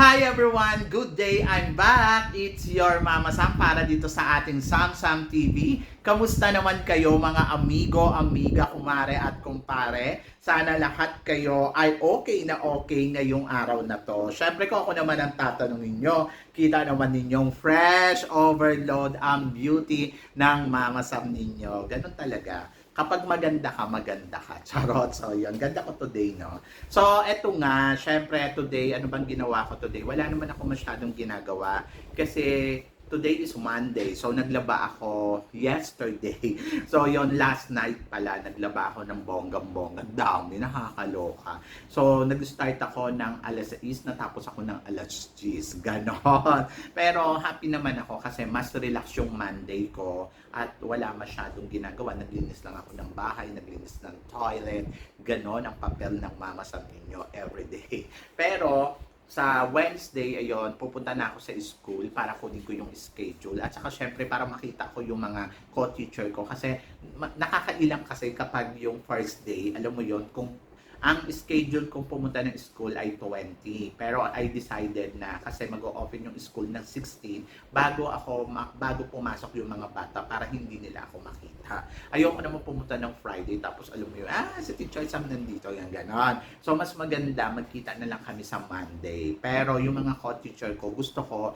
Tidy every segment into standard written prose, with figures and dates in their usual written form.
Hi everyone! Good day! I'm back! It's your Mama Sam para dito sa ating Sam Sam TV. Kamusta naman kayo mga amigo, amiga, kumare at kumpare? Sana lahat kayo ay okay na okay ngayong araw na to. Syempre kung ako naman ang tatanungin nyo, kita naman ninyong fresh overload ang beauty ng Mama Sam ninyo. Ganun talaga. Kapag maganda ka. Charot. So, yun. Ganda ko today, no? So, eto nga, syempre, today, ano bang ginawa ko today? Wala naman ako masyadong ginagawa. Kasi, today is Monday. So, naglaba ako yesterday. So, yon last night pala, naglaba ako ng bonggang-bongga. Dami, nakakaloka. So, nag-start ako ng alas 6, natapos ako ng alas 10. Ganon. Pero, happy naman ako kasi mas relax yung Monday ko at wala masyadong ginagawa. Naglinis lang ako ng bahay, naglinis ng toilet. Ganon ang papel ng mama sa ninyo everyday. Pero, sa Wednesday, ayun, pupunta na ako sa school para kunin ko yung schedule. At saka syempre para makita ko yung mga co-teacher ko. Kasi nakakailang kasi kapag yung first day, alam mo yon kung ang schedule kong pumunta ng school ay 20. Pero I decided na kasi mag-o-open yung school ng 16 bago pumasok yung mga bata para hindi nila ako makita. Ayoko naman pumunta ng Friday tapos alam mo yun, si Teacher Sam nandito, yan ganon. So mas maganda magkita na lang kami sa Monday. Pero yung mga co-teacher ko, gusto ko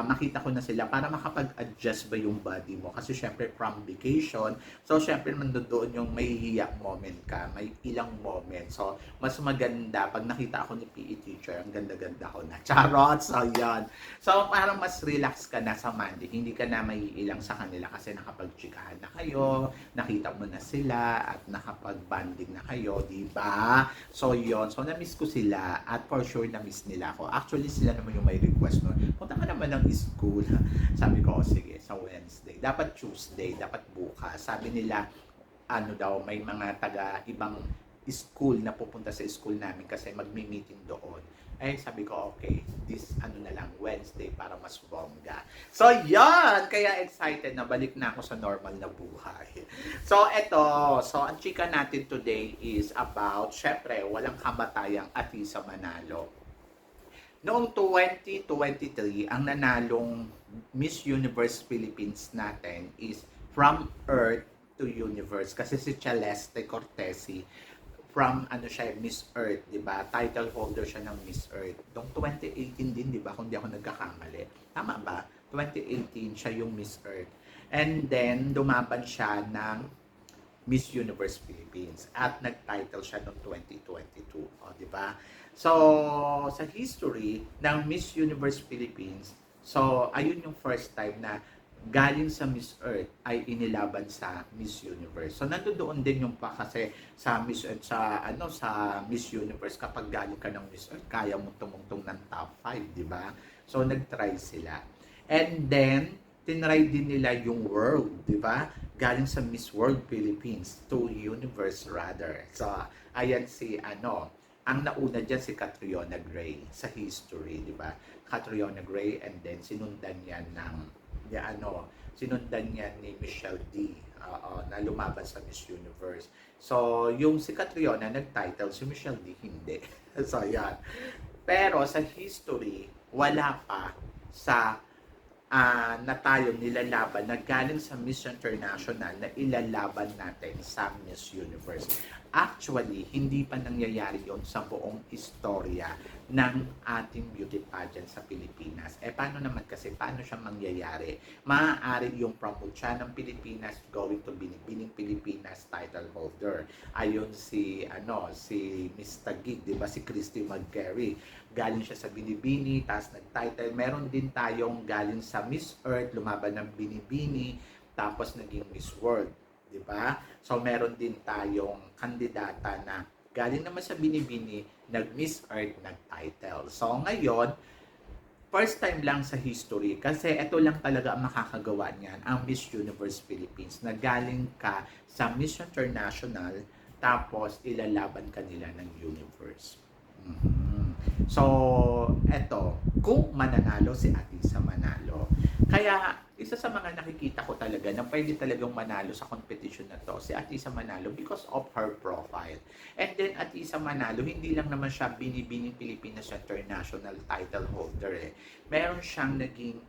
makita ko na sila para makapag-adjust ba yung body mo. Kasi syempre from vacation, so syempre nandoon yung may hiya moment ka, may ilang moment. So, mas maganda pag nakita ako ni PE teacher, ang ganda-ganda ko na. Charot! So, yan. So, parang mas relax ka na sa Monday. Hindi ka na maiilang sa kanila kasi nakapag-chikahan na kayo, nakita mo na sila, at nakapag-banding na kayo, di ba? So, yon. So, na-miss ko sila at for sure na-miss nila ako. Actually, sila naman yung may request nun. Punta ka naman ng school. Sabi ko, sige, sa Wednesday. Dapat Tuesday, dapat bukas. Sabi nila, ano daw, may mga taga-ibang school na pupunta sa school namin kasi magmi-meeting doon. Eh, sabi ko, okay, this na lang, Wednesday para mas bongga. So, yan! Kaya excited na balik na ako sa normal na buhay. So, eto. So, ang chika natin today is about, syempre, walang kamatayang Atisa Manalo. Noong 2023, ang nanalong Miss Universe Philippines natin is From Earth to Universe. Kasi si Celeste Cortesi, from siya, Miss Earth, di ba? Title holder siya ng Miss Earth. Noong 2018 din, di ba? Kung di ako nagkakamali. Tama ba? 2018 siya yung Miss Earth. And then, lumaban siya ng Miss Universe Philippines. At nag-title siya noong 2022. O, di ba? So, sa history ng Miss Universe Philippines, so, ayun yung first time na galing sa Miss Earth ay inilaban sa Miss Universe. So nandoon din yung pa kasi sa Miss Earth sa Miss Universe kapag galing ka ng Miss Earth kaya mo tumungtong ng top 5, di ba? So nagtry sila. And then tinry din nila yung world, di ba? Galing sa Miss World Philippines to Universe rather. So ayan si ang nauna diyan si Catriona Gray sa history, di ba? Catriona Gray and then sinundan yan ng sinundan niya ni Michelle D na lumaban sa Miss Universe. So, yung si Catriona nag-title, si Michelle D hindi. So, yan. Pero sa history, wala pa sa na tayo nilalaban na galing sa Miss International na ilalaban natin sa Miss Universe. Actually, hindi pa nangyayari yon sa buong istorya ng ating beauty pageant sa Pilipinas. Paano naman kasi, paano siya mangyayari? Maaari yung promote siya ng Pilipinas going to Binibining Pilipinas title holder. Ayun si Miss Taguig, di ba? Si Christy McGarry. Galing siya sa Binibini, tapos nag-title. Meron din tayong galing sa Miss Earth, lumaban ng Binibini, tapos naging Miss World. Diba? So, meron din tayong kandidata na galing naman sa Binibini, nag-Miss Earth, nag-title. So, ngayon, first time lang sa history, kasi ito lang talaga ang makakagawa niyan, ang Miss Universe Philippines, na galing ka sa Miss International, tapos ilalaban ka nila ng Universe. So, eto, kung mananalo si Atisa Manalo. Kaya, isa sa mga nakikita ko talaga na pwede talagang manalo sa competition na to, si Atisa Manalo because of her profile. And then Atisa Manalo, hindi lang naman siya binibining Pilipinas International title holder eh. Meron siyang naging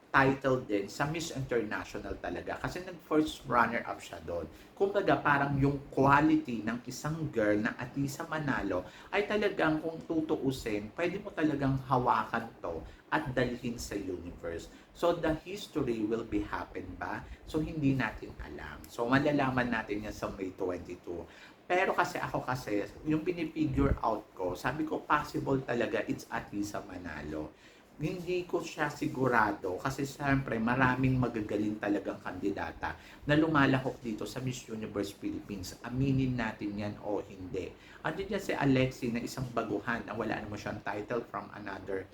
title din sa Miss International talaga kasi nag-first runner-up siya doon. Kumbaga parang yung quality ng isang girl na Atisa Manalo ay talagang kung tutuusin, pwede mo talagang hawakan to at dalhin sa universe. So the history will be happen ba? So hindi natin alam. So malalaman natin yan sa May 22. Pero kasi yung pinifigure out ko, sabi ko possible talaga it's Atisa Manalo. Hindi ko siya sigurado kasi siyempre maraming magagaling talagang kandidata na lumalahok dito sa Miss Universe Philippines. Aminin natin yan o hindi. Andiyan si Alexi na isang baguhan na wala naman siyang title from another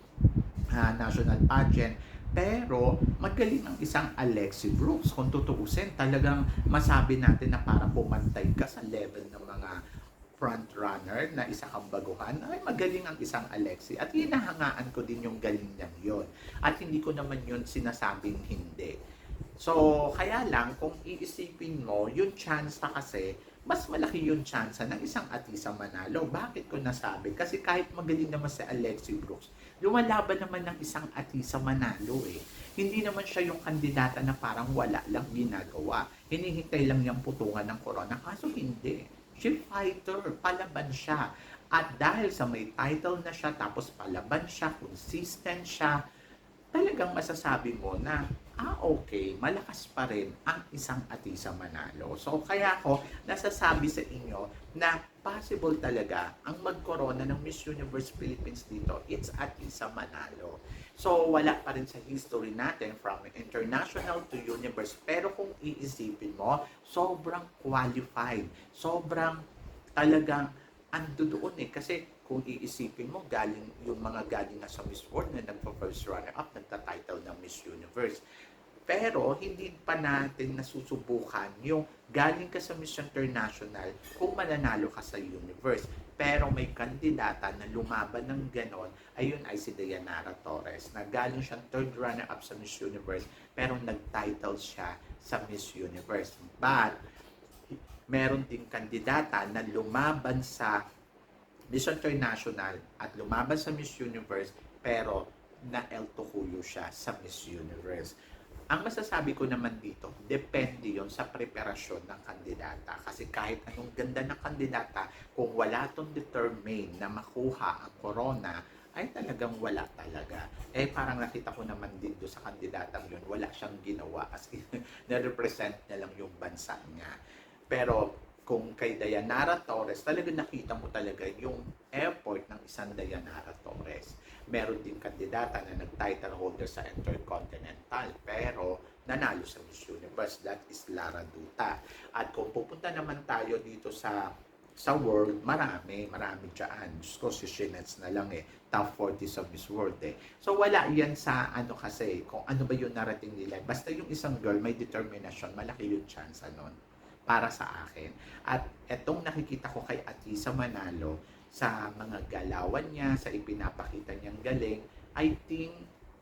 national pageant. Pero magaling ang isang Alexi Brooks. Kung tutuusin, talagang masabi natin na para pumantay ka sa level ng mga front runner na isa kang baguhan, ay magaling ang isang Alexi. At hinahangaan ko din yung galing niyang yun. At hindi ko naman yun sinasabing hindi. So, kaya lang, kung iisipin mo, yung chance na kasi, mas malaki yung chance ng isang Atisa Manalo. Bakit ko nasabi? Kasi kahit magaling naman si Alexi Brooks, lumalaban naman ng isang Atisa Manalo eh. Hindi naman siya yung kandidata na parang wala lang ginagawa. Hinihintay lang niyang putungan ng corona. Kaso hindi. She fighter, palaban siya. At dahil sa may title na siya, tapos palaban siya, consistent siya, talagang masasabi mo na, okay, malakas pa rin ang isang Atisa Manalo. So, kaya ako nasasabi sa inyo na possible talaga ang magkorona ng Miss Universe Philippines dito, it's Atisa Manalo. So, wala pa rin sa history natin from international to universe. Pero kung iisipin mo, sobrang qualified. Sobrang talagang ando doon eh. Kasi kung iisipin mo, galing yung mga galing na sa Miss World na nagpa-first runner-up, nagta-title ng Miss Universe. Pero hindi pa natin nasusubukan yung galing ka sa Miss International kung mananalo ka sa Universe. Pero may kandidata na lumaban ng ganon, ayun ay si Dayanara Torres, na galing siyang third runner-up sa Miss Universe, pero nag-title siya sa Miss Universe. But, meron ding kandidata na lumaban sa Miss International at lumaban sa Miss Universe, pero na-El Tocuyo siya sa Miss Universe. Ang masasabi ko naman dito, depende yon sa preparasyon ng kandidata. Kasi kahit anong ganda ng kandidata, kung wala tong determine na makuha ang corona, ay talagang wala talaga. Eh parang nakita ko naman din doon sa kandidatang yun, wala siyang ginawa as in, na-represent niya lang yung bansa niya. Pero kung kay Dayanara Torres, talaga nakita mo talaga yung effort ng isang Dayanara Torres. Meron din kandidata na nag-title holder sa Intercontinental pero nanalo sa Miss Universe, that is Lara Duta. At kung pupunta naman tayo dito sa world, marami dyan. Diyos ko, si Shinets na lang eh. Top 40 sa Miss World eh. So wala yan sa ano kasi, kung ano ba yung narating nila. Basta yung isang girl may determination, malaki yung chance nun para sa akin. At etong nakikita ko kay Atisa Manalo sa mga galawan niya, sa ipinapakita niyang galing, I think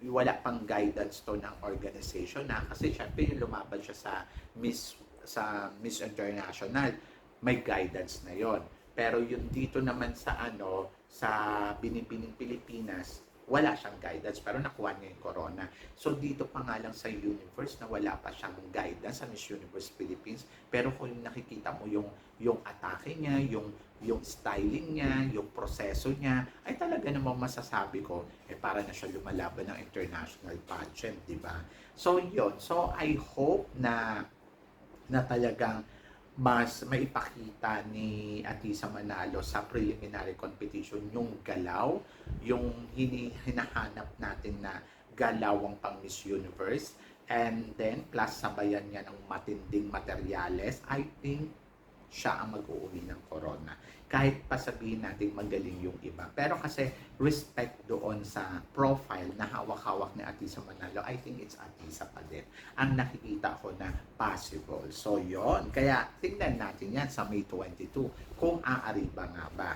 wala pang guidance to ng organization na kasi syempre yung lumaban siya sa Miss International, may guidance na yon. Pero yung dito naman sa sa Binibining Pilipinas, wala siyang guidance pero nakuha niya yung corona. So dito pa nga lang sa universe na wala pa siyang guidance sa Miss Universe Philippines, pero kung nakikita mo yung atake niya, yung styling niya, yung proseso niya, ay talaga namang masasabi ko para na siya lumalaban ng international pageant, di ba? So yun. So I hope na talagang mas maipakita ni Atisa Manalo sa preliminary competition yung galaw, yung hinahanap natin na galawang pang Miss Universe, and then plus sabayan niya ng matinding materyales. I think siya ang mag-uuwi ng corona. Kahit pa sabihin natin magaling yung iba. Pero kasi respect doon sa profile na hawak-hawak ni Atisa Manalo, I think it's Atisa pa din. Ang nakikita ko na possible. So yon. Kaya tingnan natin yan sa May 22 kung aariba nga ba.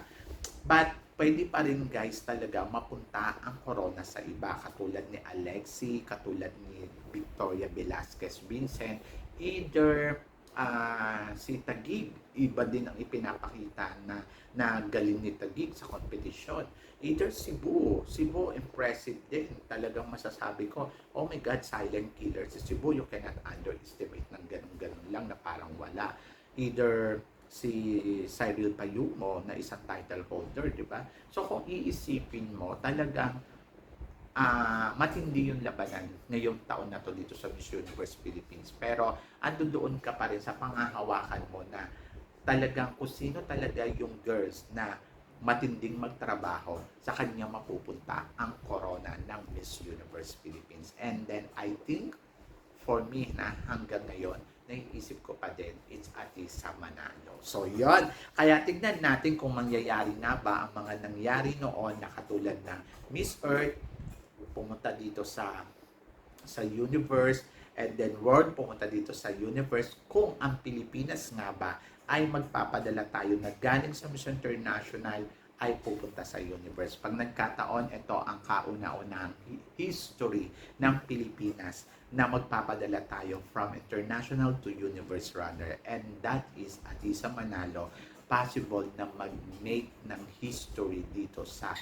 But pwede pa rin guys talaga mapunta ang corona sa iba. Katulad ni Alexi, katulad ni Victoria Velasquez Vincent, either si Taguig, iba din ang ipinapakita na galing ni Taguig sa kompetisyon. Either Cebu impressive din. Talagang masasabi ko, oh my God, silent killer si Cebu. You cannot underestimate ng ganun-ganun lang na parang wala. Either si Cyril Payumo na isang title holder, di ba? So kung iisipin mo, talagang matindi yung labanan ngayong taon na to dito sa Miss Universe Philippines. Pero ando doon ka pa rin sa pangahawakan mo na talagang kung sino talaga yung girls na matinding magtrabaho, sa kanya mapupunta ang corona ng Miss Universe Philippines. And then I think for me na hanggang ngayon, naiisip ko pa din, it's Atisa Manalo. So, yon. Kaya tignan natin kung mangyayari na ba ang mga nangyari noon na katulad ng Miss Earth, pumunta dito sa universe, and then world pumunta dito sa universe, kung ang Pilipinas nga ba ay magpapadala tayo na galing sa Miss International ay pupunta sa universe. Pag nagkataon, ito ang kauna-unahang history ng Pilipinas na magpapadala tayo from international to universe runner. And that is Atisa Manalo, possible na mag-make ng history dito sa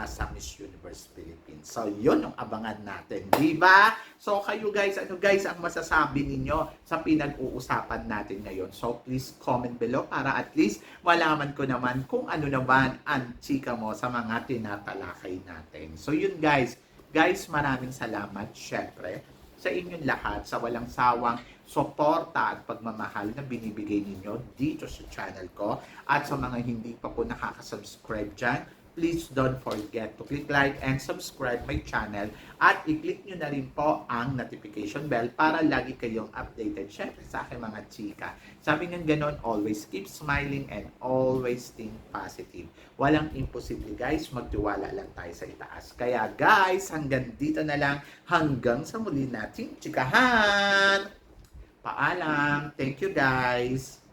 sa Miss Universe Philippines. So, yun ang abangan natin, di ba? So, kayo guys, ano guys ang masasabi ninyo sa pinag-uusapan natin ngayon? So, please comment below para at least malaman ko naman kung ano naman ang chika mo sa mga tinatalakay natin. So, yun guys. Guys, maraming salamat, syempre, sa inyong lahat, sa walang sawang suporta at pagmamahal na binibigay ninyo dito sa channel ko. At sa mga hindi pa po nakaka-subscribe dyan, please don't forget to click like and subscribe my channel. At i-click nyo na rin po ang notification bell para lagi kayong updated, syempre, sa aking mga chika. Sabi nga ganon, always keep smiling and always think positive. Walang imposible guys, magtiwala lang tayo sa itaas. Kaya guys, hanggang dito na lang, hanggang sa muli nating chikahan! Paalam! Thank you guys!